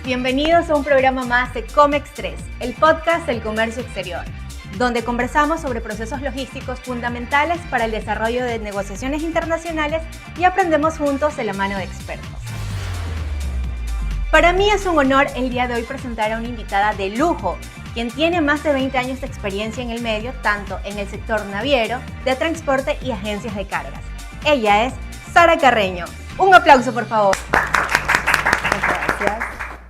Bienvenidos a un programa más de Comex 3, el podcast del comercio exterior, donde conversamos sobre procesos logísticos fundamentales para el desarrollo de negociaciones internacionales y aprendemos juntos de la mano de expertos. Para mí es un honor el día de hoy presentar a una invitada de lujo, quien tiene más de 20 años de experiencia en el medio, tanto en el sector naviero, de transporte y agencias de cargas. Ella es Sara Carreño. Un aplauso, por favor. Muchas gracias.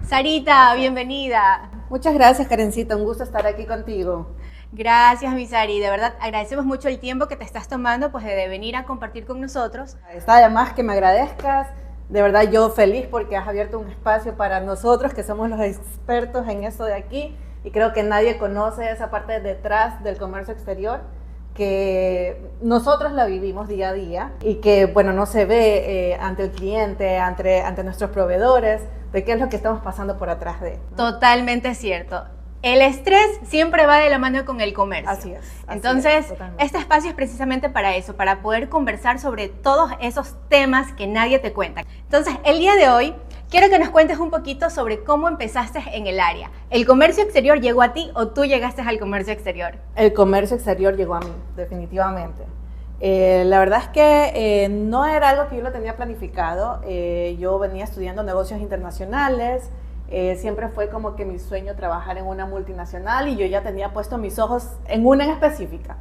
Sarita, bienvenida. Muchas gracias, Karencita. Un gusto estar aquí contigo. Gracias, mi Sari. De verdad, agradecemos mucho el tiempo que te estás tomando pues, de venir a compartir con nosotros. Está además que me agradezcas. De verdad, yo feliz porque has abierto un espacio para nosotros, que somos los expertos en esto de aquí. Y creo que nadie conoce esa parte detrás del comercio exterior, que nosotros la vivimos día a día y que, bueno, no se ve ante el cliente, ante nuestros proveedores, de qué es lo que estamos pasando por atrás de, ¿no? Totalmente cierto. El estrés siempre va de la mano con el comercio. Así es. Entonces, este espacio es precisamente para eso, para poder conversar sobre todos esos temas que nadie te cuenta. Entonces, el día de hoy, quiero que nos cuentes un poquito sobre cómo empezaste en el área. ¿El comercio exterior llegó a ti o tú llegaste al comercio exterior? El comercio exterior llegó a mí, definitivamente. La verdad es que no era algo que yo lo tenía planificado. Yo venía estudiando negocios internacionales. Siempre fue como que mi sueño trabajar en una multinacional y yo ya tenía puesto mis ojos en una en específica.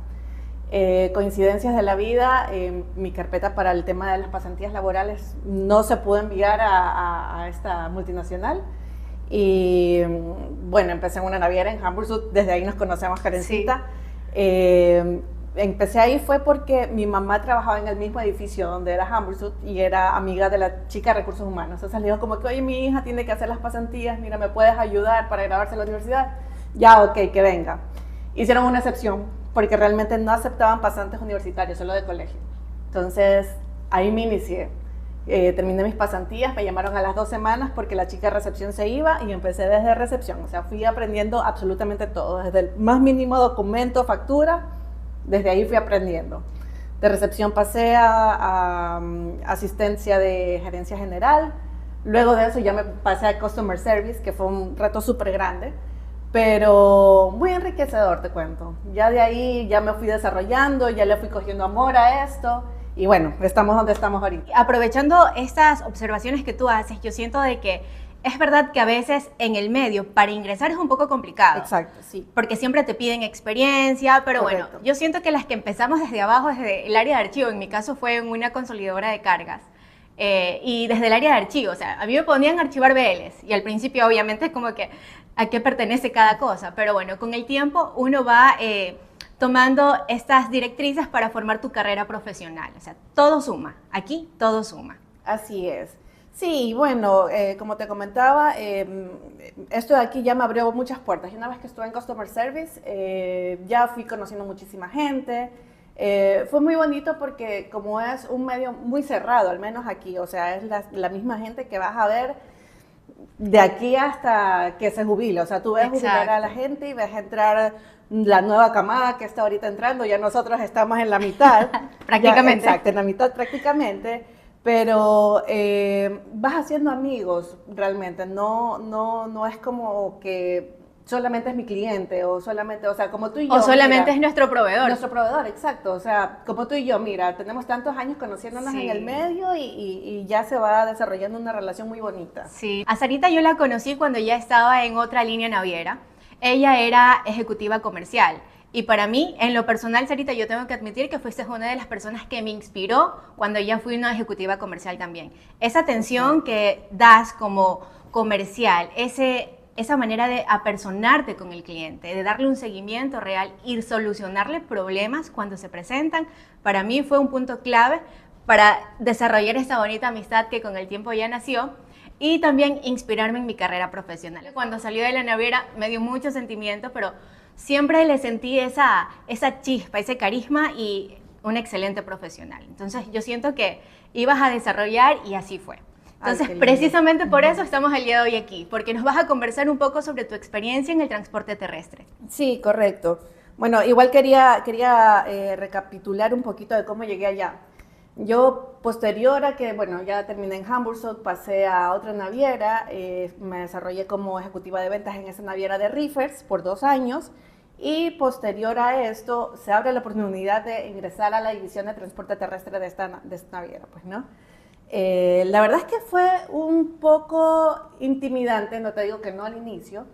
Coincidencias de la vida, mi carpeta para el tema de las pasantías laborales no se pudo enviar a esta multinacional. Y bueno, empecé en una naviera en Hamburg Süd, desde ahí nos conocemos, Karencita. Sí. Empecé ahí fue porque mi mamá trabajaba en el mismo edificio donde era Hamburg Süd y era amiga de la chica de recursos humanos. Entonces le dijo como que, oye, mi hija tiene que hacer las pasantías, mira, ¿me puedes ayudar para graduarse en la universidad? Ya, ok, que venga. Hicieron una excepción porque realmente no aceptaban pasantes universitarios, solo de colegio. Entonces ahí me inicié. Terminé mis pasantías, me llamaron a las 2 semanas porque la chica de recepción se iba y empecé desde recepción. O sea, fui aprendiendo absolutamente todo, desde el más mínimo documento, factura. Desde ahí fui aprendiendo. De recepción pasé a asistencia de gerencia general. Luego de eso ya me pasé a Customer Service, que fue un reto súper grande, pero muy enriquecedor, te cuento. Ya de ahí ya me fui desarrollando, ya le fui cogiendo amor a esto. Y bueno, estamos donde estamos ahorita. Aprovechando estas observaciones que tú haces, yo siento de que es verdad que a veces en el medio para ingresar es un poco complicado. Exacto, sí. Porque siempre te piden experiencia, pero Correcto. bueno, yo siento que las que empezamos desde abajo, desde el área de archivo, en mi caso fue en una consolidadora de cargas, y desde el área de archivo, o sea, a mí me ponían a archivar BLs, y al principio obviamente es como que a qué pertenece cada cosa, pero bueno, con el tiempo uno va tomando estas directrices para formar tu carrera profesional, o sea, todo suma, aquí todo suma. Así es. Sí, bueno, como te comentaba, esto de aquí ya me abrió muchas puertas. Y una vez que estuve en Customer Service, ya fui conociendo muchísima gente. Fue muy bonito porque como es un medio muy cerrado, al menos aquí, o sea, es la misma gente que vas a ver de aquí hasta que se jubile. O sea, tú ves jubilar a la gente y ves entrar la nueva camada que está ahorita entrando. Ya nosotros estamos en la mitad. Prácticamente. Ya, exacto, en la mitad prácticamente. Pero vas haciendo amigos realmente, no es como que solamente es mi cliente o solamente, o sea, como tú y yo. O solamente mira, es nuestro proveedor. Nuestro proveedor, exacto, o sea, como tú y yo, mira, tenemos tantos años conociéndonos en el medio y ya se va desarrollando una relación muy bonita. Sí, a Sarita yo la conocí cuando ya estaba en otra línea naviera. Ella era ejecutiva comercial. Y para mí, en lo personal, Sarita, yo tengo que admitir que fuiste una de las personas que me inspiró cuando ya fui una ejecutiva comercial también. Esa atención que das como comercial, esa manera de apersonarte con el cliente, de darle un seguimiento real y solucionarle problemas cuando se presentan, para mí fue un punto clave para desarrollar esta bonita amistad que con el tiempo ya nació y también inspirarme en mi carrera profesional. Cuando salió de la naviera me dio mucho sentimiento, pero siempre le sentí esa chispa, ese carisma y un excelente profesional. Entonces yo siento que ibas a desarrollar y así fue. Entonces precisamente por eso estamos el día de hoy aquí, porque nos vas a conversar un poco sobre tu experiencia en el transporte terrestre. Sí, correcto. Bueno, igual quería recapitular un poquito de cómo llegué allá. Yo, posterior a que, bueno, ya terminé en Hamburg, pasé a otra naviera, me desarrollé como ejecutiva de ventas en esa naviera de reefers por 2 años, y posterior a esto se abre la oportunidad de ingresar a la división de transporte terrestre de esta naviera, pues, ¿no? La verdad es que fue un poco intimidante, no te digo que no al inicio.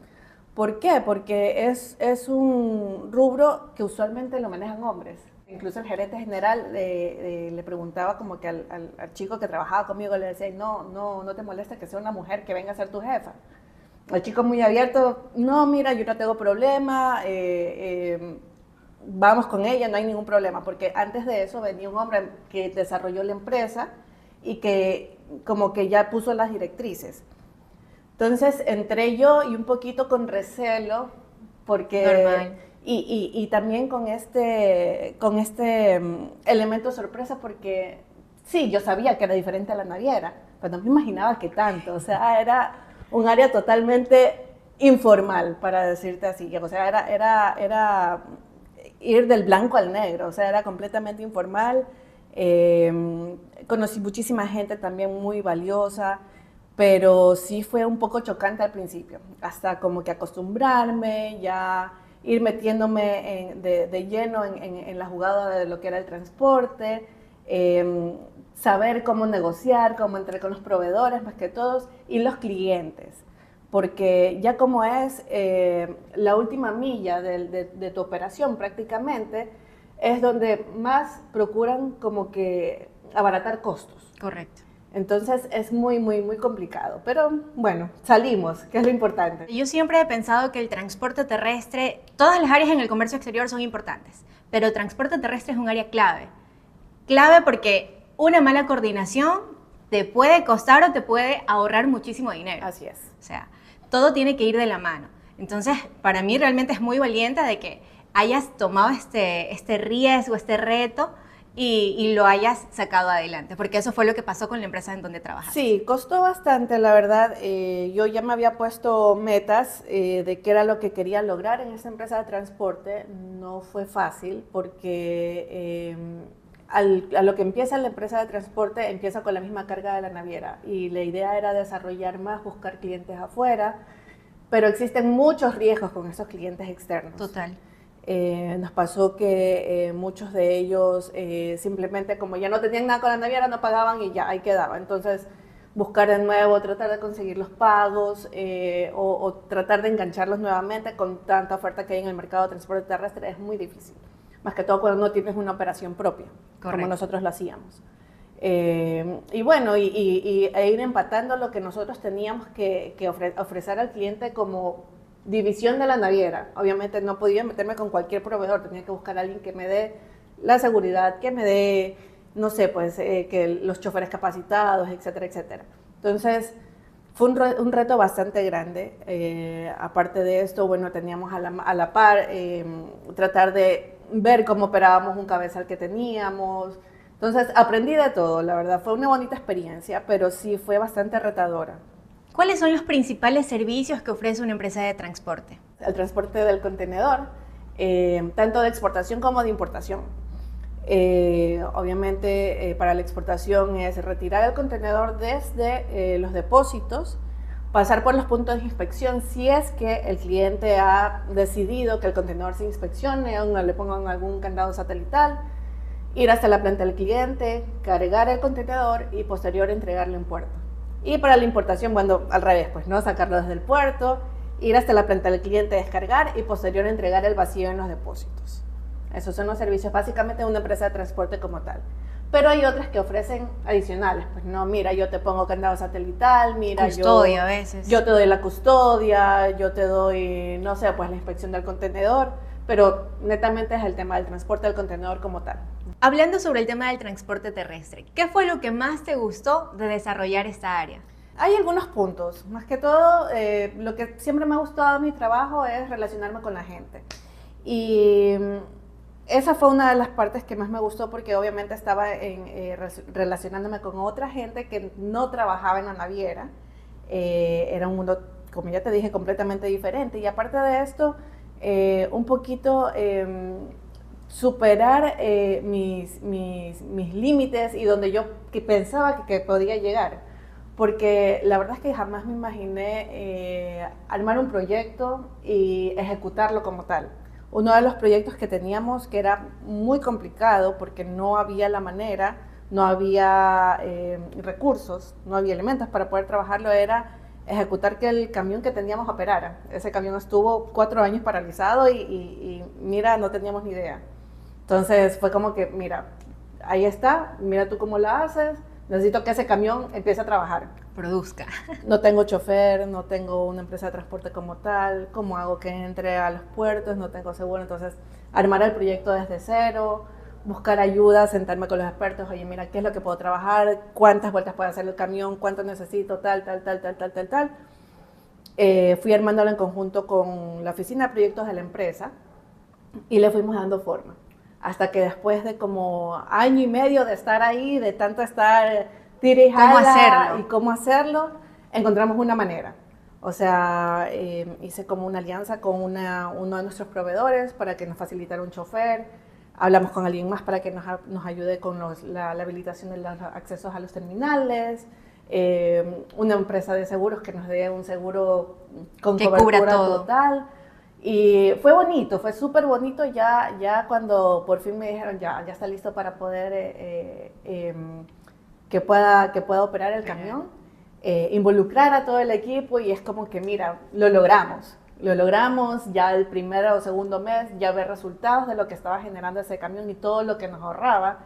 ¿Por qué? Porque es un rubro que usualmente lo manejan hombres. Incluso el gerente general le preguntaba como que al chico que trabajaba conmigo, le decía, no te molesta que sea una mujer que venga a ser tu jefa. El chico muy abierto, no, mira, yo no tengo problema, vamos con ella, no hay ningún problema, porque antes de eso venía un hombre que desarrolló la empresa y que como que ya puso las directrices. Entonces entré yo y un poquito con recelo, porque... Normal. Y también con este elemento sorpresa, porque sí, yo sabía que era diferente a la naviera, pero no me imaginaba que tanto, o sea, era un área totalmente informal, para decirte así, o sea, era ir del blanco al negro, o sea, era completamente informal. Conocí muchísima gente también muy valiosa, pero sí fue un poco chocante al principio, hasta como que acostumbrarme, ya ir metiéndome de lleno en la jugada de lo que era el transporte, saber cómo negociar, cómo entrar con los proveedores más que todos, y los clientes. Porque ya como es la última milla de tu operación prácticamente, es donde más procuran como que abaratar costos. Correcto. Entonces es muy, muy, muy complicado. Pero bueno, salimos, que es lo importante. Yo siempre he pensado que el transporte terrestre, todas las áreas en el comercio exterior son importantes, pero el transporte terrestre es un área clave. Clave porque una mala coordinación te puede costar o te puede ahorrar muchísimo dinero. Así es. O sea, todo tiene que ir de la mano. Entonces, para mí realmente es muy valiente de que hayas tomado este riesgo, este reto, y lo hayas sacado adelante, porque eso fue lo que pasó con la empresa en donde trabajaste. Sí, costó bastante, la verdad. Yo ya me había puesto metas de qué era lo que quería lograr en esa empresa de transporte. No fue fácil porque a lo que empieza la empresa de transporte empieza con la misma carga de la naviera, y la idea era desarrollar más, buscar clientes afuera, pero existen muchos riesgos con esos clientes externos. Total. Nos pasó que muchos de ellos simplemente, como ya no tenían nada con la naviera, no pagaban y ya ahí quedaba. Entonces buscar de nuevo, tratar de conseguir los pagos, o tratar de engancharlos nuevamente con tanta oferta que hay en el mercado de transporte terrestre es muy difícil, más que todo cuando no tienes una operación propia. Correcto. Como nosotros lo hacíamos. Y bueno, e ir empatando lo que nosotros teníamos que ofrecer al cliente como división de la naviera. Obviamente no podía meterme con cualquier proveedor, tenía que buscar a alguien que me dé la seguridad, que me dé, no sé, pues que los choferes capacitados, etcétera, etcétera. Entonces fue un reto bastante grande. Aparte de esto, bueno, teníamos a la par tratar de ver cómo operábamos un cabezal que teníamos. Entonces aprendí de todo, la verdad. Fue una bonita experiencia, pero sí fue bastante retadora. ¿Cuáles son los principales servicios que ofrece una empresa de transporte? El transporte del contenedor, tanto de exportación como de importación. Obviamente para la exportación es retirar el contenedor desde los depósitos, pasar por los puntos de inspección si es que el cliente ha decidido que el contenedor se inspeccione o le pongan algún candado satelital, ir hasta la planta del cliente, cargar el contenedor y posterior entregarlo en puerto. Y para la importación, bueno, al revés, pues, ¿no? Sacarlo desde el puerto, ir hasta la planta del cliente, descargar y posterior entregar el vacío en los depósitos. Esos son los servicios básicamente de una empresa de transporte como tal. Pero hay otras que ofrecen adicionales, pues no, mira, yo te pongo candado satelital, mira, custodia a veces. Yo te doy la custodia, yo te doy, no sé, pues la inspección del contenedor, pero netamente es el tema del transporte del contenedor como tal. Hablando sobre el tema del transporte terrestre, ¿qué fue lo que más te gustó de desarrollar esta área? Hay algunos puntos, más que todo, lo que siempre me ha gustado de mi trabajo es relacionarme con la gente. Y esa fue una de las partes que más me gustó porque obviamente estaba relacionándome con otra gente que no trabajaba en la naviera. Era un mundo, como ya te dije, completamente diferente. Y aparte de esto, un poquito superar mis límites y donde yo pensaba que podía llegar. Porque la verdad es que jamás me imaginé armar un proyecto y ejecutarlo como tal. Uno de los proyectos que teníamos que era muy complicado porque no había la manera, no había recursos, no había elementos para poder trabajarlo, era ejecutar que el camión que teníamos operara. Ese camión estuvo 4 años paralizado y mira, no teníamos ni idea. Entonces fue como que, mira, ahí está, mira tú cómo la haces, necesito que ese camión empiece a trabajar. Produzca. No tengo chofer, no tengo una empresa de transporte como tal, ¿cómo hago que entre a los puertos? No tengo seguro, entonces armar el proyecto desde cero, buscar ayuda, sentarme con los expertos, oye, mira, ¿qué es lo que puedo trabajar? ¿Cuántas vueltas puede hacer el camión? ¿Cuánto necesito? Tal. Fui armándolo en conjunto con la oficina de proyectos de la empresa y le fuimos dando forma. Hasta que después de como año y medio de estar ahí, de tanto estar tira y jala y cómo hacerlo, encontramos una manera. O sea, hice como una alianza con uno de nuestros proveedores para que nos facilitara un chofer. Hablamos con alguien más para que nos ayude con la habilitación de los accesos a los terminales. Una empresa de seguros que nos dé un seguro con que cobertura cubra todo. total. Y fue bonito, fue súper bonito ya cuando por fin me dijeron ya está listo para poder que pueda operar el camión, involucrar a todo el equipo y es como que mira, lo logramos, ya el primero o segundo mes ya ver resultados de lo que estaba generando ese camión y todo lo que nos ahorraba.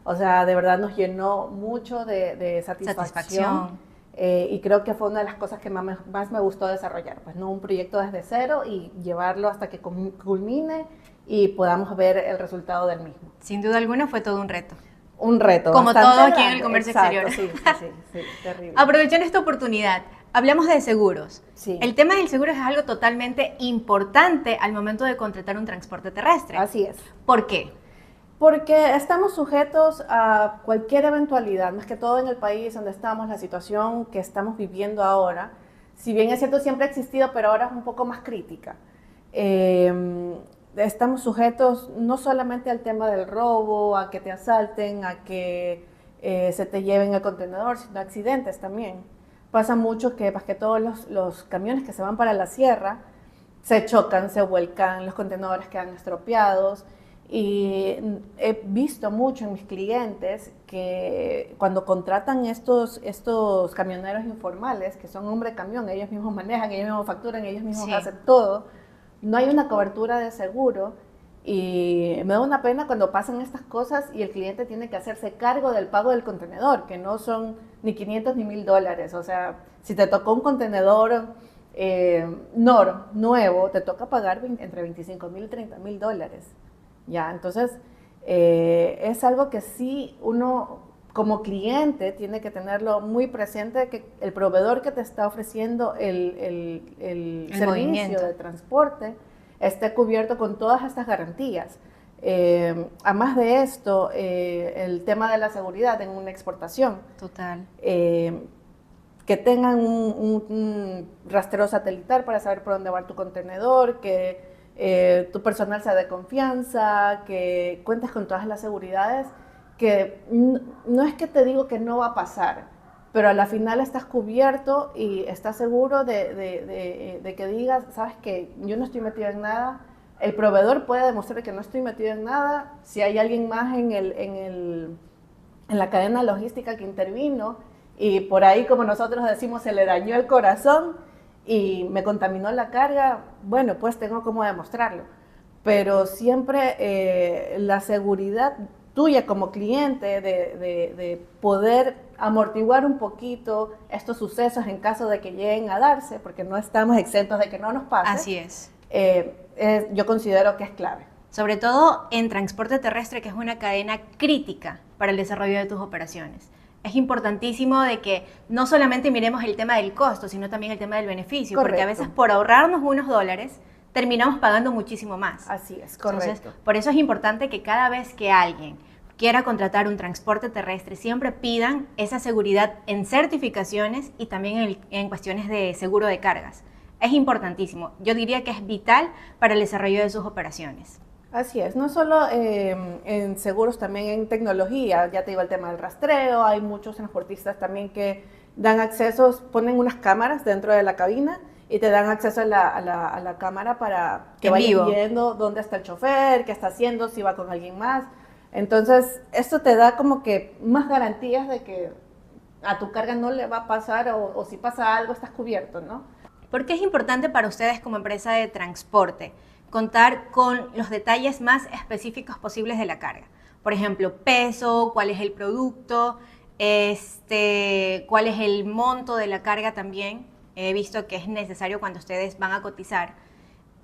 O sea, de verdad nos llenó mucho de satisfacción. Y creo que fue una de las cosas que más me gustó desarrollar, pues no un proyecto desde cero y llevarlo hasta que culmine y podamos ver el resultado del mismo. Sin duda alguna fue todo un reto. Un reto. Como todo aquí en el comercio exterior. Sí, terrible. Aprovechando esta oportunidad, hablamos de seguros. Sí. El tema del seguro es algo totalmente importante al momento de contratar un transporte terrestre. Así es. ¿Por qué? Porque estamos sujetos a cualquier eventualidad, más que todo en el país donde estamos, la situación que estamos viviendo ahora, si bien es cierto siempre ha existido, pero ahora es un poco más crítica. Estamos sujetos no solamente al tema del robo, a que te asalten, a que se te lleven el contenedor, sino accidentes también. Pasa mucho que más que todos los camiones que se van para la sierra se chocan, se vuelcan, los contenedores quedan estropeados. Y he visto mucho en mis clientes que cuando contratan estos camioneros informales, que son hombre camión, ellos mismos manejan, ellos mismos facturan, ellos mismos hacen todo, no hay una cobertura de seguro y me da una pena cuando pasan estas cosas y el cliente tiene que hacerse cargo del pago del contenedor, que no son ni 500 ni $1000. O sea, si te tocó un contenedor nuevo, te toca pagar entre $25,000 y $30,000. Ya, entonces es algo que sí uno como cliente tiene que tenerlo muy presente, que el proveedor que te está ofreciendo el servicio de transporte esté cubierto con todas estas garantías. Además de esto, el tema de la seguridad en una exportación. Total. Que tengan un rastreo satelital para saber por dónde va tu contenedor, que tu personal sea de confianza, que cuentes con todas las seguridades, que no es que te digo que no va a pasar, pero a la final estás cubierto y estás seguro de que digas, sabes que yo no estoy metido en nada, el proveedor puede demostrar que no estoy metido en nada, si hay alguien más en la cadena logística que intervino y por ahí, como nosotros decimos, se le dañó el corazón y me contaminó la carga, bueno, pues tengo cómo demostrarlo. Pero siempre la seguridad tuya como cliente de poder amortiguar un poquito estos sucesos en caso de que lleguen a darse, porque no estamos exentos de que no nos pase. Así es. Yo considero que es clave. Sobre todo en transporte terrestre, que es una cadena crítica para el desarrollo de tus operaciones. Es importantísimo de que no solamente miremos el tema del costo, sino también el tema del beneficio, correcto. Porque a veces por ahorrarnos unos dólares, terminamos pagando muchísimo más. Así es, correcto. Entonces, por eso es importante que cada vez que alguien quiera contratar un transporte terrestre, siempre pidan esa seguridad en certificaciones y también en cuestiones de seguro de cargas. Es importantísimo. Yo diría que es vital para el desarrollo de sus operaciones. Así es, no solo en seguros, también en tecnología, ya te digo el tema del rastreo, hay muchos transportistas también que dan accesos, ponen unas cámaras dentro de la cabina y te dan acceso a la cámara para que En vayas vivo. viendo dónde está el chofer, qué está haciendo, si va con alguien más. Entonces, esto te da como que más garantías de que a tu carga no le va a pasar o si pasa algo estás cubierto, ¿no? ¿Por qué es importante para ustedes como empresa de transporte contar con los detalles más específicos posibles de la carga? Por ejemplo, peso, cuál es el producto, cuál es el monto de la carga también. He visto que es necesario cuando ustedes van a cotizar.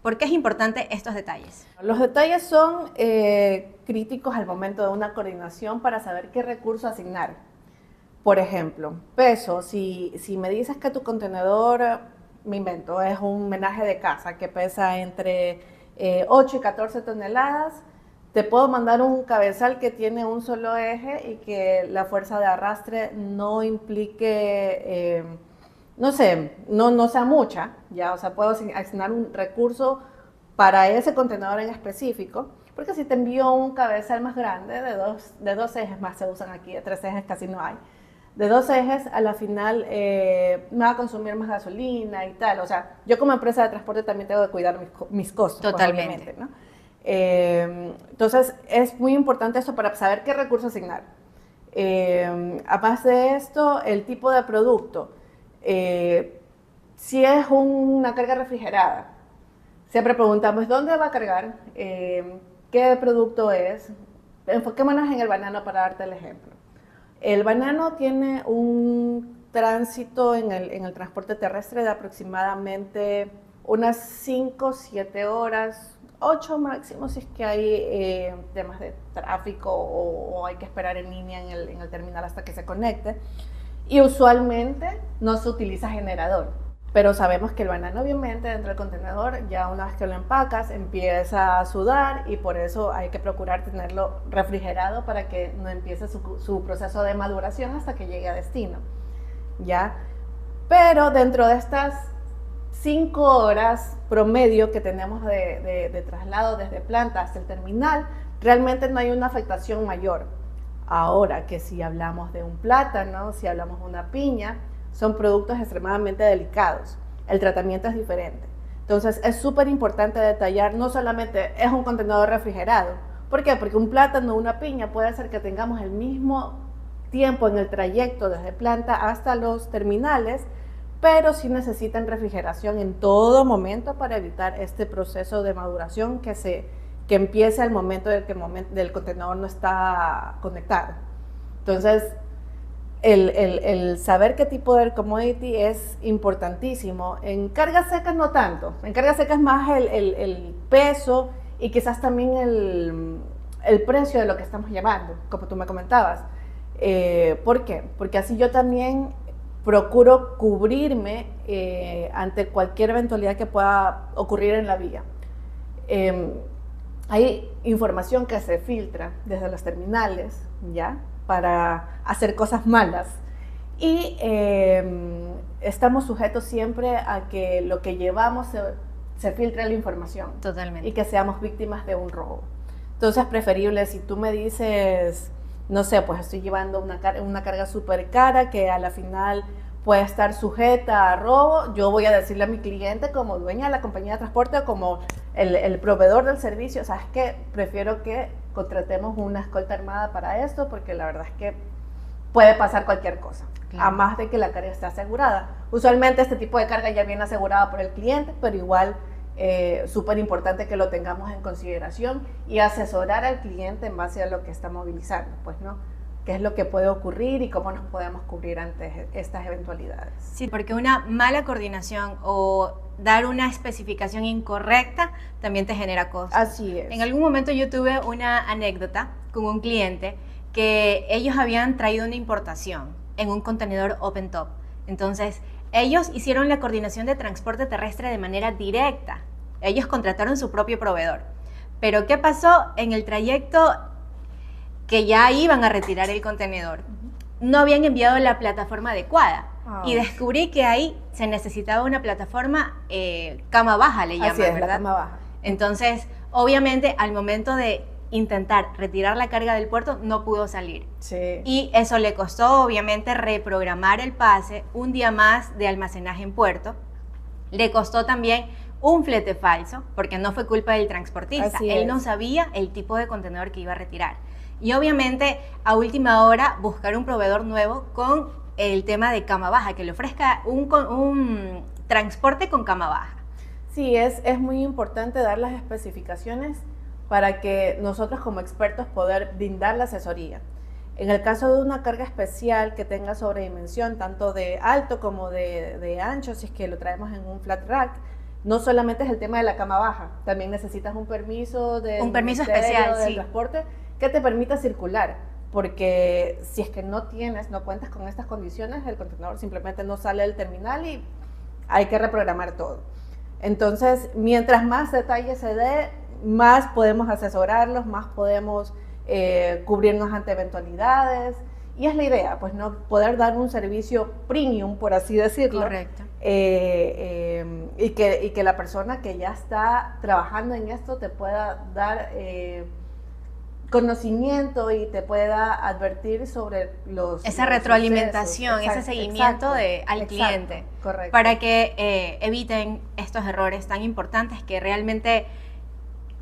¿Por qué es importante estos detalles? Los detalles son críticos al momento de una coordinación para saber qué recurso asignar. Por ejemplo, peso, si me dices que tu contenedor, me invento, es un menaje de casa que pesa entre 8 y 14 toneladas, te puedo mandar un cabezal que tiene un solo eje y que la fuerza de arrastre no implique, no sé, no sea mucha, ya, o sea, puedo asignar un recurso para ese contenedor en específico, porque si te envío un cabezal más grande, de dos ejes, más se usan aquí, de 3 ejes casi no hay, de 2 ejes, a la final me va a consumir más gasolina y tal. O sea, yo como empresa de transporte también tengo que cuidar mis costos. Totalmente. Pues, obviamente, ¿no? Entonces, es muy importante esto para saber qué recurso asignar. Además de esto, el tipo de producto. Si es una carga refrigerada, siempre preguntamos, ¿dónde va a cargar? ¿Qué producto es? Enfoquémonos en el banano para darte el ejemplo. El banano tiene un tránsito en el transporte terrestre de aproximadamente unas 5, 7 horas, 8 máximo si es que hay temas de tráfico o hay que esperar en línea en el terminal hasta que se conecte. Y usualmente no se utiliza generador, pero sabemos que el banano obviamente dentro del contenedor, ya una vez que lo empacas, empieza a sudar y por eso hay que procurar tenerlo refrigerado para que no empiece su proceso de maduración hasta que llegue a destino, ¿ya? Pero dentro de estas 5 horas promedio que tenemos de traslado desde planta hasta el terminal, realmente no hay una afectación mayor. Ahora que si hablamos de un plátano, si hablamos de una piña, son productos extremadamente delicados. El tratamiento es diferente. Entonces es súper importante detallar, no solamente es un contenedor refrigerado. ¿Por qué? Porque un plátano o una piña puede ser que tengamos el mismo tiempo en el trayecto desde planta hasta los terminales, pero sí necesitan refrigeración en todo momento para evitar este proceso de maduración que empiece al momento del contenedor no está conectado. Entonces, el saber qué tipo de commodity es importantísimo. En cargas secas no tanto. En cargas secas más el peso y quizás también el precio de lo que estamos llevando, como tú me comentabas. ¿Por qué? Porque así yo también procuro cubrirme ante cualquier eventualidad que pueda ocurrir en la vía. Hay información que se filtra desde los terminales, ¿ya? Para hacer cosas malas. Y estamos sujetos siempre a que lo que llevamos se filtre la información. Totalmente. Y que seamos víctimas de un robo. Entonces es preferible si tú me dices, no sé, pues estoy llevando una carga súper cara que a la final puede estar sujeta a robo, yo voy a decirle a mi cliente como dueña de la compañía de transporte o como el proveedor del servicio, ¿sabes qué? Prefiero que contratemos una escolta armada para esto porque la verdad es que puede pasar cualquier cosa, claro, a más de que la carga esté asegurada. Usualmente este tipo de carga ya viene asegurada por el cliente, pero igual súper importante que lo tengamos en consideración y asesorar al cliente en base a lo que está movilizando, pues, ¿no? Qué es lo que puede ocurrir y cómo nos podemos cubrir ante estas eventualidades. Sí, porque una mala coordinación o dar una especificación incorrecta también te genera costos. Así es. En algún momento yo tuve una anécdota con un cliente que ellos habían traído una importación en un contenedor open top. Entonces, ellos hicieron la coordinación de transporte terrestre de manera directa. Ellos contrataron su propio proveedor. Pero ¿qué pasó? En el trayecto que ya iban a retirar el contenedor, no habían enviado la plataforma adecuada. Y descubrí que ahí se necesitaba una plataforma cama baja, le llaman, así es, ¿verdad? la cama baja. Entonces, Obviamente, al momento de intentar retirar la carga del puerto, no pudo salir. Sí. Y eso le costó, obviamente, reprogramar el pase, un día más de almacenaje en puerto. Le costó también un flete falso, porque no fue culpa del transportista. Él no sabía el tipo de contenedor que iba a retirar. Y obviamente, a última hora, buscar un proveedor nuevo con el tema de cama baja, que le ofrezca un transporte con cama baja. Sí, es muy importante dar las especificaciones para que nosotros como expertos poder brindar la asesoría. En el caso de una carga especial que tenga sobredimensión, tanto de alto como de ancho, si es que lo traemos en un flat rack, no solamente es el tema de la cama baja, también necesitas un permiso especial, del sí, transporte que te permita circular, porque si es que no cuentas con estas condiciones, el contenedor simplemente no sale del terminal y hay que reprogramar todo. Entonces, mientras más detalle se dé, más podemos asesorarlos, más podemos cubrirnos ante eventualidades, y es la idea, pues no poder dar un servicio premium, por así decirlo. Correcto. Y que la persona que ya está trabajando en esto te pueda dar conocimiento y te pueda advertir sobre esa retroalimentación, ese seguimiento al cliente, correcto, para que eviten estos errores tan importantes que realmente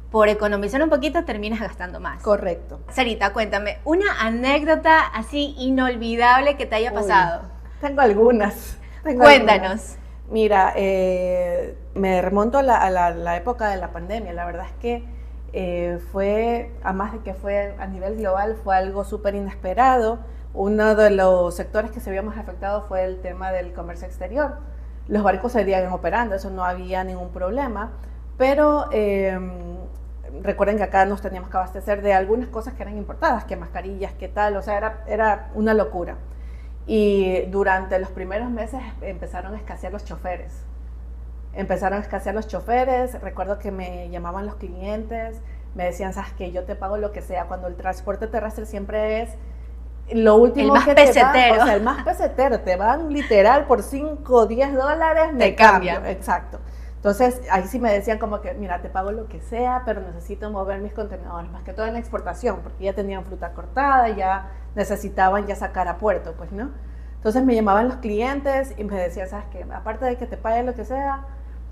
por economizar un poquito terminas gastando más. Correcto. Sarita, cuéntame, una anécdota así inolvidable que te haya pasado. Tengo algunas. Cuéntanos. Mira, me remonto a la época de la pandemia. La verdad es que fue, además de que fue a nivel global, fue algo súper inesperado. Uno de los sectores que se vio más afectado fue el tema del comercio exterior. Los barcos seguían operando, eso no había ningún problema, pero recuerden que acá nos teníamos que abastecer de algunas cosas que eran importadas, que mascarillas, que tal, o sea, era una locura. Y durante los primeros meses empezaron a escasear los choferes. Recuerdo que me llamaban los clientes, me decían, sabes que yo te pago lo que sea, cuando el transporte terrestre siempre es lo último que te van, o sea, el más pesetero, te van literal por 5 o 10 dólares, me cambio. Exacto. Entonces, ahí sí me decían como que, mira, te pago lo que sea, pero necesito mover mis contenedores, más que todo en la exportación, porque ya tenían fruta cortada, ya necesitaban ya sacar a puerto, pues, ¿no? Entonces me llamaban los clientes y me decían, ¿sabes qué? Aparte de que te pague lo que sea,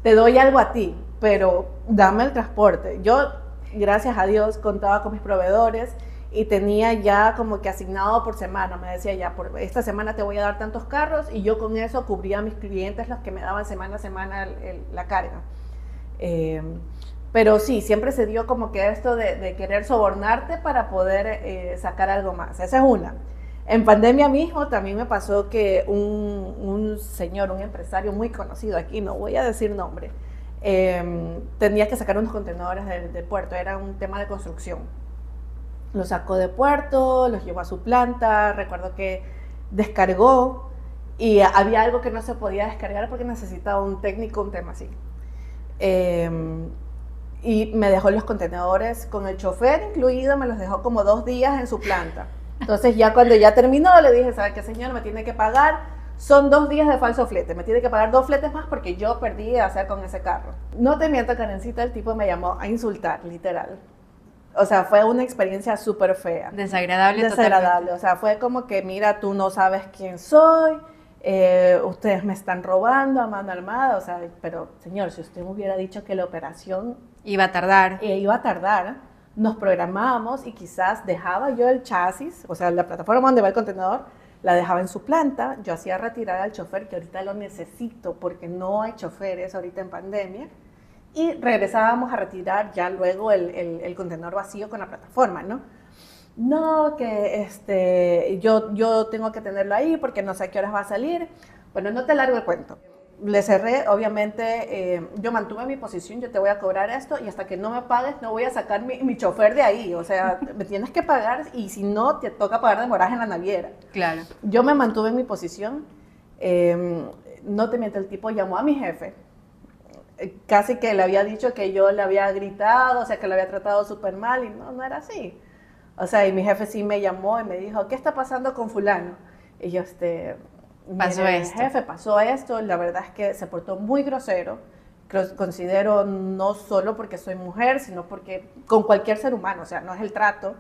te doy algo a ti, pero dame el transporte. Yo, gracias a Dios, contaba con mis proveedores y tenía ya como que asignado por semana. Me decía, ya, por esta semana te voy a dar tantos carros, y yo con eso cubría a mis clientes, los que me daban semana a semana la carga. Pero sí, siempre se dio como que esto de querer sobornarte para poder sacar algo más. Esa es una. En pandemia mismo también me pasó que un señor, un empresario muy conocido aquí, no voy a decir nombre, tenía que sacar unos contenedores del puerto, era un tema de construcción. Los sacó de puerto, los llevó a su planta, recuerdo que descargó y había algo que no se podía descargar porque necesitaba un técnico, un tema así. Y me dejó los contenedores con el chofer incluido, me los dejó como 2 días en su planta. Entonces ya cuando ya terminó le dije, ¿sabe qué, señor? Me tiene que pagar, son 2 días de falso flete, me tiene que pagar 2 fletes más porque yo perdí a hacer con ese carro. No te miento, Karencita, el tipo me llamó a insultar, literal. O sea, fue una experiencia súper fea. Desagradable. Totalmente. O sea, fue como que, mira, tú no sabes quién soy, ustedes me están robando a mano armada. O sea, pero señor, si usted me hubiera dicho que la operación iba a tardar, nos programábamos y quizás dejaba yo el chasis, o sea, la plataforma donde va el contenedor, la dejaba en su planta, yo hacía retirar al chofer, que ahorita lo necesito porque no hay choferes ahorita en pandemia, y regresábamos a retirar ya luego el contenedor vacío con la plataforma, ¿no? No, que yo tengo que tenerlo ahí porque no sé a qué horas va a salir. Bueno, no te largo el cuento. Le cerré, obviamente, yo mantuve mi posición, yo te voy a cobrar esto y hasta que no me pagues no voy a sacar mi chofer de ahí. O sea, me tienes que pagar y si no, te toca pagar demoraje en la naviera. Claro. Yo me mantuve en mi posición. No te miento, el tipo llamó a mi jefe. Casi que le había dicho que yo le había gritado, o sea, que lo había tratado súper mal, y no era así. O sea, y mi jefe sí me llamó y me dijo, ¿qué está pasando con fulano? Y yo, pasó esto. Jefe, pasó esto, la verdad es que se portó muy grosero, considero no solo porque soy mujer, sino porque con cualquier ser humano, o sea, no es el trato.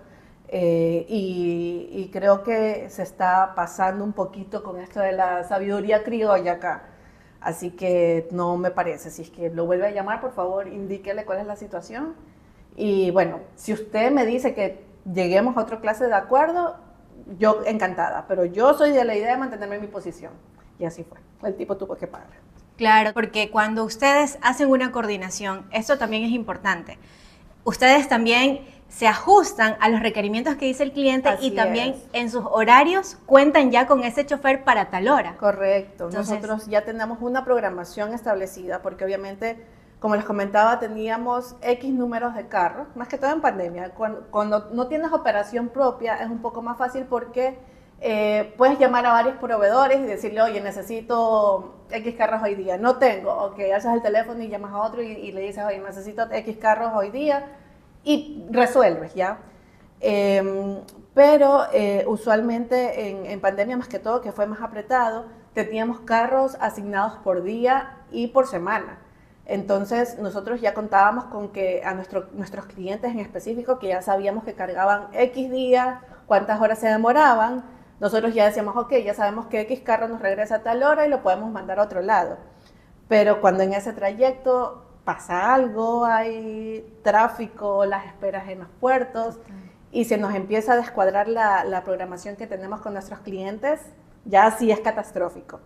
Y creo que se está pasando un poquito con esto de la sabiduría criolla acá. Así que no me parece. Si es que lo vuelve a llamar, por favor, indíquele cuál es la situación. Y bueno, si usted me dice que lleguemos a otra clase de acuerdo, yo encantada. Pero yo soy de la idea de mantenerme en mi posición. Y así fue. El tipo tuvo que pagar. Claro, porque cuando ustedes hacen una coordinación, esto también es importante. Ustedes también se ajustan a los requerimientos que dice el cliente y también en sus horarios cuentan ya con ese chofer para tal hora. Correcto. Entonces, nosotros ya tenemos una programación establecida porque obviamente, como les comentaba, teníamos X números de carros, más que todo en pandemia. Cuando no tienes operación propia es un poco más fácil porque puedes llamar a varios proveedores y decirle, oye, necesito X carros hoy día. No tengo. Ok, alzas el teléfono y llamas a otro y le dices, oye, necesito X carros hoy día. Y resuelves, ¿ya? Pero usualmente en pandemia, más que todo, que fue más apretado, teníamos carros asignados por día y por semana. Entonces, nosotros ya contábamos con que a nuestros clientes en específico, que ya sabíamos que cargaban X días, cuántas horas se demoraban, nosotros ya decíamos, ok, ya sabemos que X carro nos regresa a tal hora y lo podemos mandar a otro lado. Pero cuando en ese trayecto pasa algo, hay tráfico, las esperas en los puertos y se nos empieza a descuadrar la programación que tenemos con nuestros clientes, ya sí es catastrófico.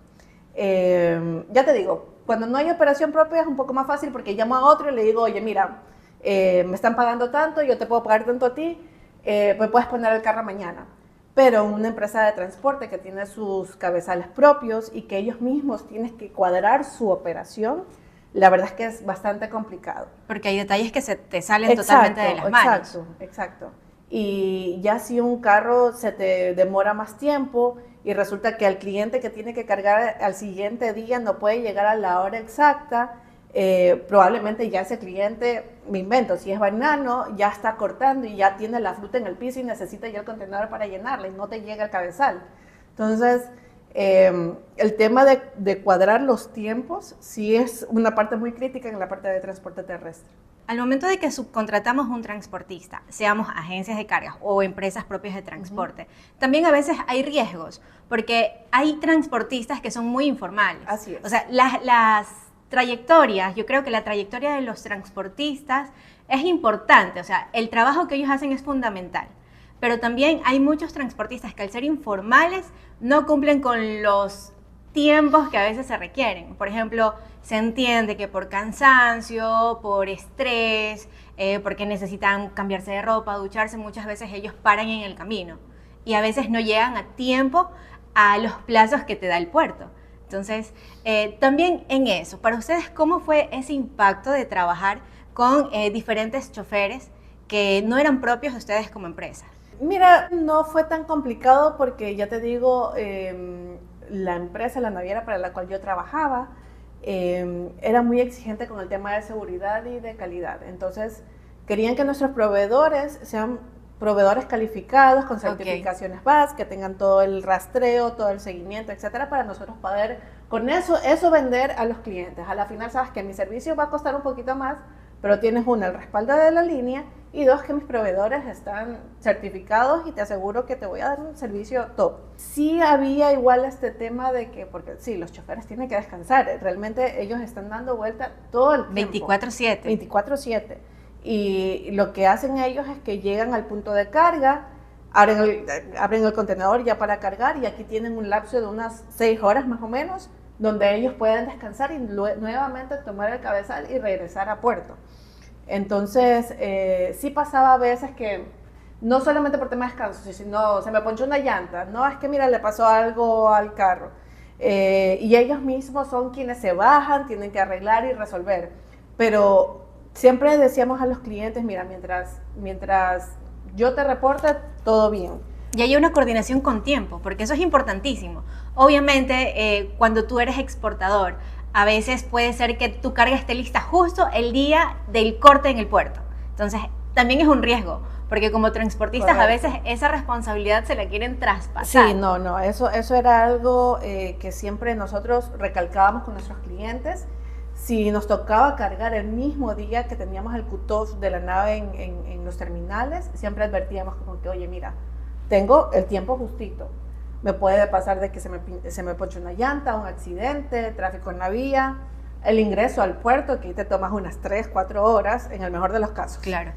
Ya te digo, cuando no hay operación propia es un poco más fácil porque llamo a otro y le digo, oye, mira, me están pagando tanto, yo te puedo pagar tanto a ti, me puedes poner el carro mañana. Pero una empresa de transporte que tiene sus cabezales propios y que ellos mismos tienen que cuadrar su operación, la verdad es que es bastante complicado. Porque hay detalles que se te salen totalmente de las manos. Exacto. Y ya si un carro se te demora más tiempo y resulta que al cliente que tiene que cargar al siguiente día no puede llegar a la hora exacta, probablemente ya ese cliente, me invento, si es banano, ya está cortando y ya tiene la fruta en el piso y necesita ya el contenedor para llenarla y no te llega el cabezal. Entonces, el tema de cuadrar los tiempos sí es una parte muy crítica en la parte de transporte terrestre. Al momento de que subcontratamos un transportista, seamos agencias de cargas o empresas propias de transporte, también a veces hay riesgos, porque hay transportistas que son muy informales. Así es. O sea, las trayectorias, yo creo que la trayectoria de los transportistas es importante, o sea, el trabajo que ellos hacen es fundamental. Pero también hay muchos transportistas que al ser informales no cumplen con los tiempos que a veces se requieren. Por ejemplo, se entiende que por cansancio, por estrés, porque necesitan cambiarse de ropa, ducharse, muchas veces ellos paran en el camino y a veces no llegan a tiempo a los plazos que te da el puerto. Entonces, también en eso, para ustedes, ¿cómo fue ese impacto de trabajar con diferentes choferes que no eran propios de ustedes como empresa? Mira, no fue tan complicado porque ya te digo, la empresa, la naviera para la cual yo trabajaba, era muy exigente con el tema de seguridad y de calidad. Entonces, querían que nuestros proveedores sean proveedores calificados, con certificaciones BAS, que tengan todo el rastreo, todo el seguimiento, etcétera, para nosotros poder con eso vender a los clientes. A la final sabes que mi servicio va a costar un poquito más, pero tienes el respaldo de la línea y dos, que mis proveedores están certificados y te aseguro que te voy a dar un servicio top. Sí había igual este tema de que, porque sí, los choferes tienen que descansar, realmente ellos están dando vuelta todo el tiempo. 24/7. 24/7. Y lo que hacen ellos es que llegan al punto de carga, abren el contenedor ya para cargar y aquí tienen un lapso de unas 6 horas más o menos, donde ellos pueden descansar y nuevamente tomar el cabezal y regresar a puerto. Entonces, sí pasaba a veces que, no solamente por tema de descanso, sino se me ponchó una llanta, no, es que mira, le pasó algo al carro. Y ellos mismos son quienes se bajan, tienen que arreglar y resolver. Pero siempre decíamos a los clientes, mira, mientras yo te reporte, todo bien. Y hay una coordinación con tiempo, porque eso es importantísimo. Obviamente, cuando tú eres exportador, a veces puede ser que tu carga esté lista justo el día del corte en el puerto. Entonces, también es un riesgo, porque como transportistas a veces esa responsabilidad se la quieren traspasar. Sí, no, eso era algo que siempre nosotros recalcábamos con nuestros clientes, Si nos tocaba cargar el mismo día que teníamos el cut-off de la nave en los terminales, siempre advertíamos como que, oye, mira, tengo el tiempo justito. Me puede pasar de que se me ponche una llanta, un accidente, tráfico en la vía, el ingreso al puerto, que te tomas unas 3, 4 horas, en el mejor de los casos. Claro.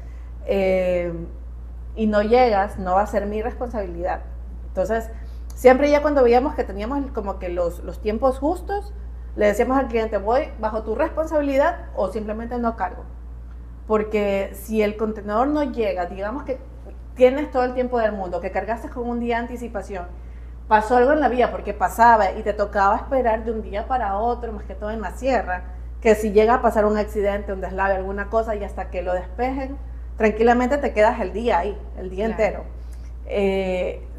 Y no llegas, no va a ser mi responsabilidad. Entonces, siempre ya cuando veíamos que teníamos como que los tiempos justos, le decíamos al cliente, voy bajo tu responsabilidad o simplemente no cargo. Porque si el contenedor no llega, digamos que tienes todo el tiempo del mundo, que cargaste con un día de anticipación, pasó algo en la vía porque pasaba y te tocaba esperar de un día para otro, más que todo en la sierra, que si llega a pasar un accidente, un deslave, alguna cosa, y hasta que lo despejen, tranquilamente te quedas el día ahí, el día entero.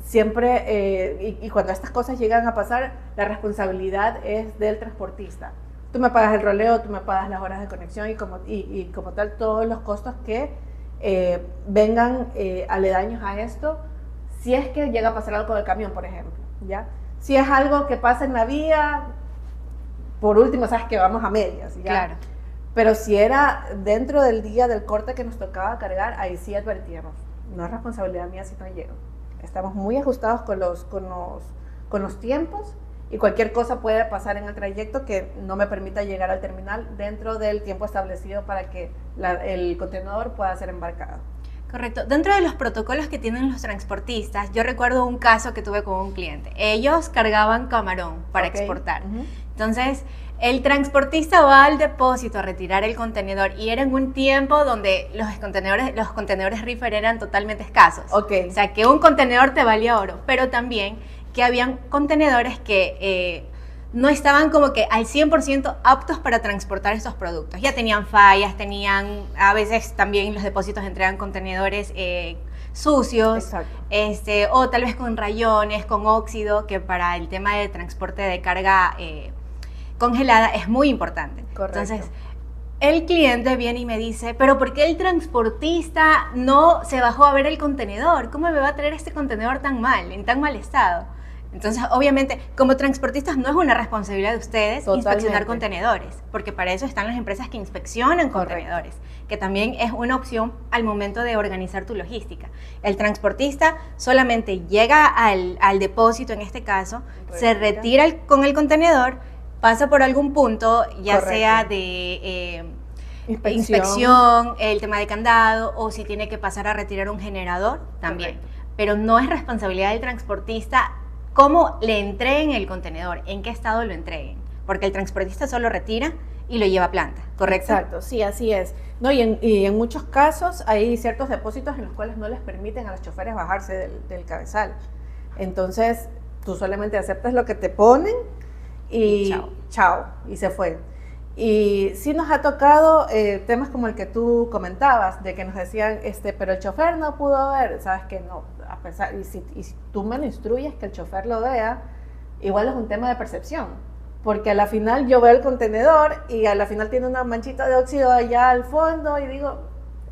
Siempre, y cuando estas cosas llegan a pasar, la responsabilidad es del transportista. Tú me pagas el roleo, tú me pagas las horas de conexión y como tal todos los costos que vengan aledaños a esto, si es que llega a pasar algo con el camión, por ejemplo, ¿ya? Si es algo que pasa en la vía, por último, sabes que vamos a medias, ¿ya? Claro. Pero si era dentro del día del corte que nos tocaba cargar, ahí sí advertíamos, no es responsabilidad mía si no llego. Estamos muy ajustados con los tiempos y cualquier cosa puede pasar en el trayecto que no me permita llegar al terminal dentro del tiempo establecido para que el contenedor pueda ser embarcado. Correcto. Dentro de los protocolos que tienen los transportistas, yo recuerdo un caso que tuve con un cliente. Ellos cargaban camarón para exportar. Entonces, el transportista va al depósito a retirar el contenedor y era en un tiempo donde los contenedores reefer eran totalmente escasos. O sea, que un contenedor te valía oro, pero también que habían contenedores que no estaban como que al 100% aptos para transportar estos productos. Ya tenían fallas, a veces también los depósitos entregan contenedores sucios, o tal vez con rayones, con óxido, que para el tema de transporte de carga congelada es muy importante. Correcto. Entonces, el cliente viene y me dice, pero ¿por qué el transportista no se bajó a ver el contenedor? ¿Cómo me va a traer este contenedor tan mal, en tan mal estado? Entonces, obviamente, como transportistas no es una responsabilidad de ustedes inspeccionar contenedores, porque para eso están las empresas que inspeccionan contenedores, que también es una opción al momento de organizar tu logística. El transportista solamente llega al depósito, en este caso, se retira con el contenedor, pasa por algún punto, ya sea de inspección, el tema de candado, o si tiene que pasar a retirar un generador, también. Pero no es responsabilidad del transportista cómo le entreguen el contenedor, en qué estado lo entreguen, porque el transportista solo retira y lo lleva a planta, ¿correcto? Exacto, sí, así es. No, y en muchos casos hay ciertos depósitos en los cuales no les permiten a los choferes bajarse del cabezal. Entonces, tú solamente aceptas lo que te ponen y chao, y se fue. Y sí nos ha tocado temas como el que tú comentabas, de que nos decían, pero el chofer no pudo ver, sabes que no, a pesar, y si tú me lo instruyes que el chofer lo vea, igual es un tema de percepción, porque a la final yo veo el contenedor y a la final tiene una manchita de óxido allá al fondo y digo,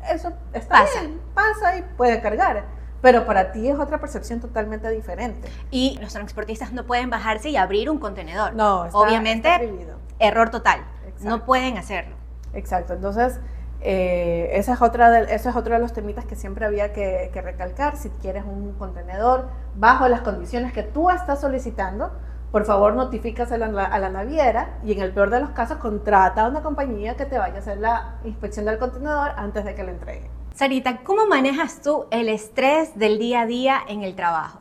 eso está bien, pasa y puede cargar. Pero para ti es otra percepción totalmente diferente. Y los transportistas no pueden bajarse y abrir un contenedor. No, obviamente, está prohibido. Error total. Exacto. No pueden hacerlo. Exacto. Entonces, ese es otro de los temitas que siempre había que recalcar. Si quieres un contenedor bajo las condiciones que tú estás solicitando, por favor notifícaselo a la naviera y en el peor de los casos contrata a una compañía que te vaya a hacer la inspección del contenedor antes de que lo entregue. Sarita, ¿cómo manejas tú el estrés del día a día en el trabajo?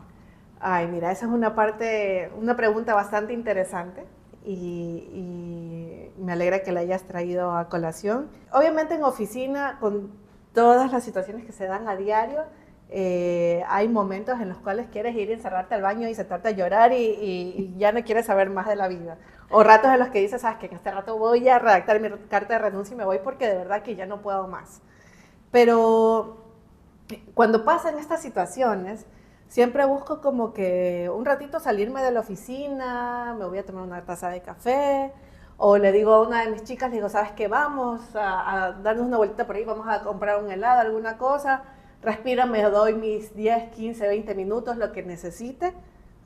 Ay, mira, esa es una pregunta bastante interesante y me alegra que la hayas traído a colación. Obviamente en oficina, con todas las situaciones que se dan a diario, hay momentos en los cuales quieres ir y encerrarte al baño y sentarte a llorar y ya no quieres saber más de la vida. O ratos en los que dices, sabes que en este rato voy a redactar mi carta de renuncia y me voy porque de verdad que ya no puedo más. Pero cuando pasan estas situaciones, siempre busco como que un ratito salirme de la oficina, me voy a tomar una taza de café, o le digo a una de mis chicas, le digo, ¿sabes qué? Vamos a darnos una vuelta por ahí, vamos a comprar un helado, alguna cosa, respira, me doy mis 10, 15, 20 minutos, lo que necesite,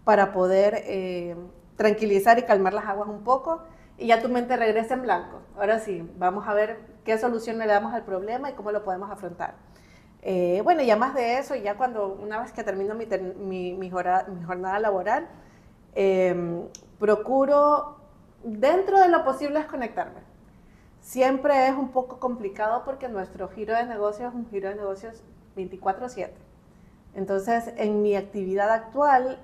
para poder tranquilizar y calmar las aguas un poco, y ya tu mente regresa en blanco. Ahora sí, vamos a ver qué solución le damos al problema y cómo lo podemos afrontar. Bueno, ya más de eso, ya una vez que termino mi jornada laboral, procuro, dentro de lo posible, desconectarme. Siempre es un poco complicado porque nuestro giro de negocios es un giro de negocios 24/7. Entonces, en mi actividad actual,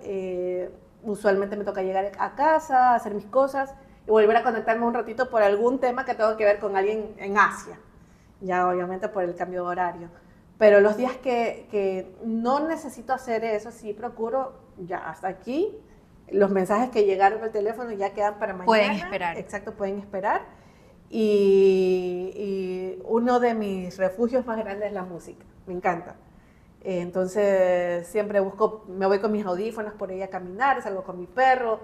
usualmente me toca llegar a casa, hacer mis cosas y volver a conectarme un ratito por algún tema que tengo que ver con alguien en Asia, ya obviamente por el cambio de horario. Pero los días que no necesito hacer eso, sí procuro ya hasta aquí. Los mensajes que llegaron al teléfono ya quedan para mañana. Pueden esperar. Exacto, pueden esperar. Y uno de mis refugios más grandes es la música. Me encanta. Entonces siempre me voy con mis audífonos por ahí a caminar, salgo con mi perro,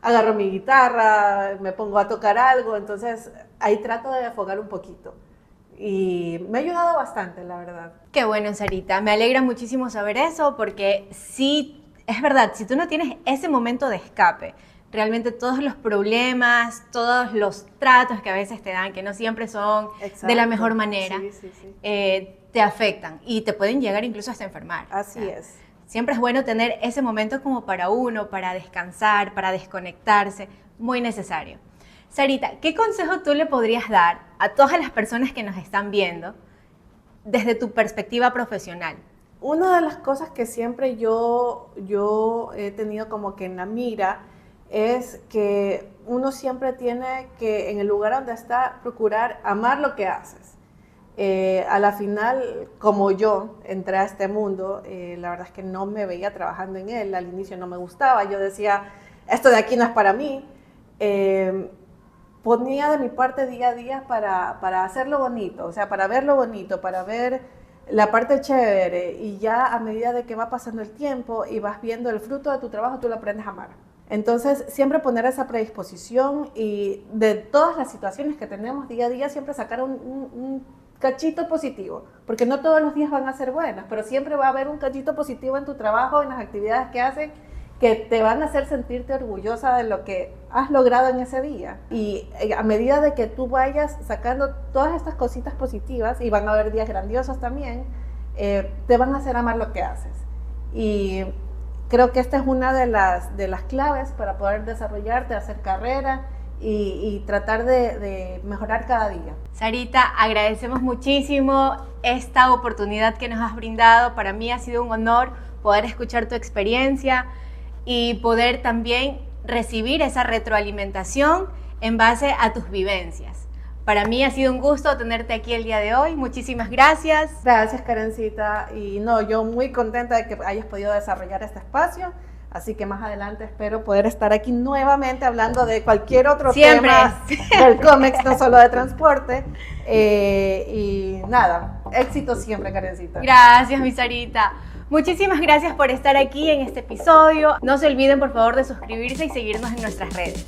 agarro mi guitarra, me pongo a tocar algo. Entonces ahí trato de afogar un poquito. Y me ha ayudado bastante, la verdad. Qué bueno, Sarita. Me alegra muchísimo saber eso porque sí, es verdad, si tú no tienes ese momento de escape, realmente todos los problemas, todos los tratos que a veces te dan, que no siempre son de la mejor manera, te afectan y te pueden llegar incluso hasta enfermar. Así es. Siempre es bueno tener ese momento como para uno, para descansar, para desconectarse, muy necesario. Sarita, ¿qué consejo tú le podrías dar a todas las personas que nos están viendo desde tu perspectiva profesional? Una de las cosas que siempre yo he tenido como que en la mira es que uno siempre tiene que, en el lugar donde está, procurar amar lo que haces. A la final, como yo entré a este mundo, la verdad es que no me veía trabajando en él. Al inicio no me gustaba, yo decía, esto de aquí no es para mí. Ponía de mi parte día a día para hacerlo bonito, o sea, para verlo bonito, para ver la parte chévere, y ya a medida de que va pasando el tiempo y vas viendo el fruto de tu trabajo, tú lo aprendes a amar. Entonces, siempre poner esa predisposición y de todas las situaciones que tenemos día a día, siempre sacar un cachito positivo, porque no todos los días van a ser buenos, pero siempre va a haber un cachito positivo en tu trabajo, en las actividades que haces, que te van a hacer sentirte orgullosa de lo que has logrado en ese día. Y a medida de que tú vayas sacando todas estas cositas positivas, y van a haber días grandiosos también, te van a hacer amar lo que haces. Y creo que esta es una de las claves para poder desarrollarte, hacer carrera y tratar de mejorar cada día. Sarita, agradecemos muchísimo esta oportunidad que nos has brindado. Para mí ha sido un honor poder escuchar tu experiencia y poder también recibir esa retroalimentación en base a tus vivencias. Para mí ha sido un gusto tenerte aquí el día de hoy. Muchísimas gracias. Gracias, Karencita. Y no, yo muy contenta de que hayas podido desarrollar este espacio. Así que más adelante espero poder estar aquí nuevamente hablando de cualquier otro tema del COMEX, no solo de transporte. Y nada, éxito siempre, Karencita. Gracias, mi Sarita. Muchísimas gracias por estar aquí en este episodio. No se olviden, por favor, de suscribirse y seguirnos en nuestras redes.